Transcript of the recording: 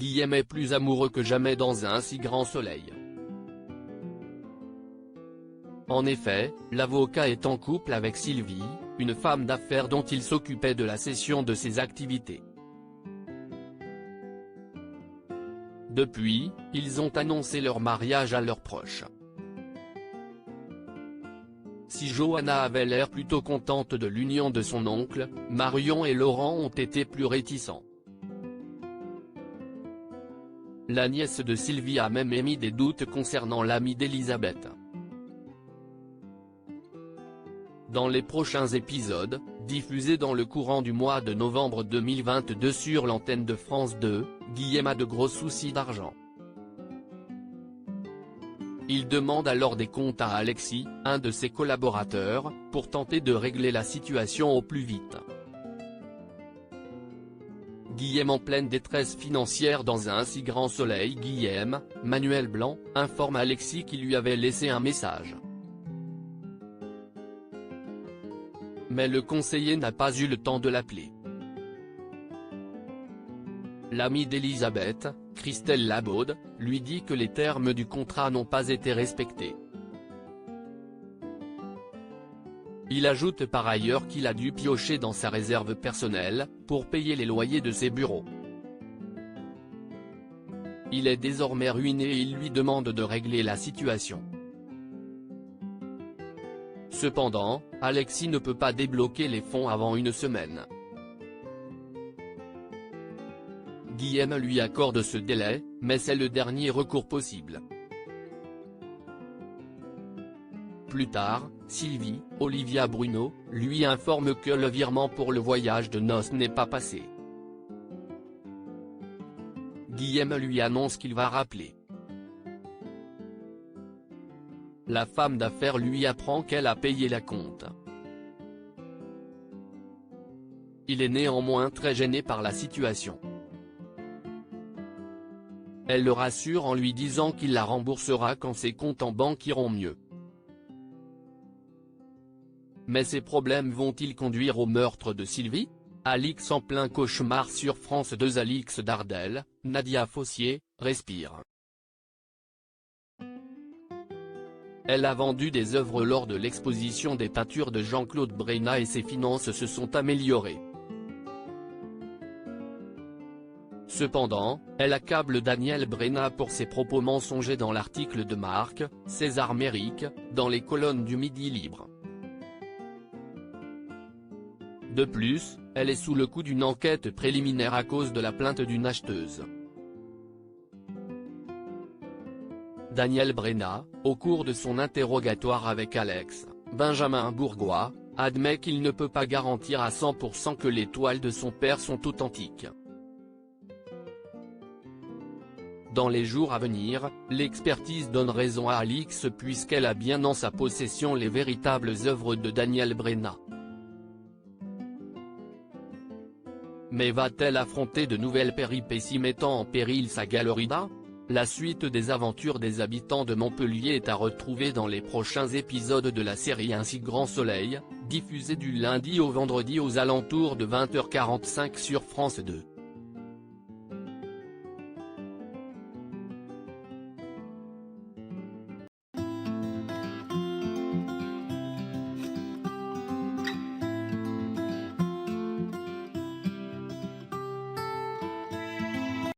Guillaume est plus amoureux que jamais dans un si grand soleil. En effet, l'avocat est en couple avec Sylvie, une femme d'affaires dont il s'occupait de la cession de ses activités. Depuis, ils ont annoncé leur mariage à leurs proches. Si Johanna avait l'air plutôt contente de l'union de son oncle, Marion et Laurent ont été plus réticents. La nièce de Sylvie a même émis des doutes concernant l'amie d'Elisabeth. Dans les prochains épisodes, diffusés dans le courant du mois de novembre 2022 sur l'antenne de France 2, Guillaume a de gros soucis d'argent. Il demande alors des comptes à Alexis, un de ses collaborateurs, pour tenter de régler la situation au plus vite. Guillaume en pleine détresse financière dans un si grand soleil. Guillaume, Manuel Blanc, informe Alexis qui lui avait laissé un message. Mais le conseiller n'a pas eu le temps de l'appeler. L'amie d'Elisabeth, Christelle Labaude, lui dit que les termes du contrat n'ont pas été respectés. Il ajoute par ailleurs qu'il a dû piocher dans sa réserve personnelle, pour payer les loyers de ses bureaux. Il est désormais ruiné et il lui demande de régler la situation. Cependant, Alexis ne peut pas débloquer les fonds avant une semaine. Guillaume lui accorde ce délai, mais c'est le dernier recours possible. Plus tard, Sylvie, Olivia Bruno, lui informe que le virement pour le voyage de noces n'est pas passé. Guillaume lui annonce qu'il va rappeler. La femme d'affaires lui apprend qu'elle a payé la compte. Il est néanmoins très gêné par la situation. Elle le rassure en lui disant qu'il la remboursera quand ses comptes en banque iront mieux. Mais ces problèmes vont-ils conduire au meurtre de Sylvie? Alix en plein cauchemar sur France 2. Alix Dardel, Nadia Fossier, respire. Elle a vendu des œuvres lors de l'exposition des peintures de Jean-Claude Breina et ses finances se sont améliorées. Cependant, elle accable Daniel Breina pour ses propos mensongers dans l'article de Marc, César Méric, dans les colonnes du Midi Libre. De plus, elle est sous le coup d'une enquête préliminaire à cause de la plainte d'une acheteuse. Daniel Breina, au cours de son interrogatoire avec Alex, Benjamin Bourgois, admet qu'il ne peut pas garantir à 100% que les toiles de son père sont authentiques. Dans les jours à venir, l'expertise donne raison à Alix puisqu'elle a bien en sa possession les véritables œuvres de Daniel Breina. Mais va-t-elle affronter de nouvelles péripéties mettant en péril sa galerie d'art? La suite des aventures des habitants de Montpellier est à retrouver dans les prochains épisodes de la série Un si grand soleil, diffusée du lundi au vendredi aux alentours de 20h45 sur France 2.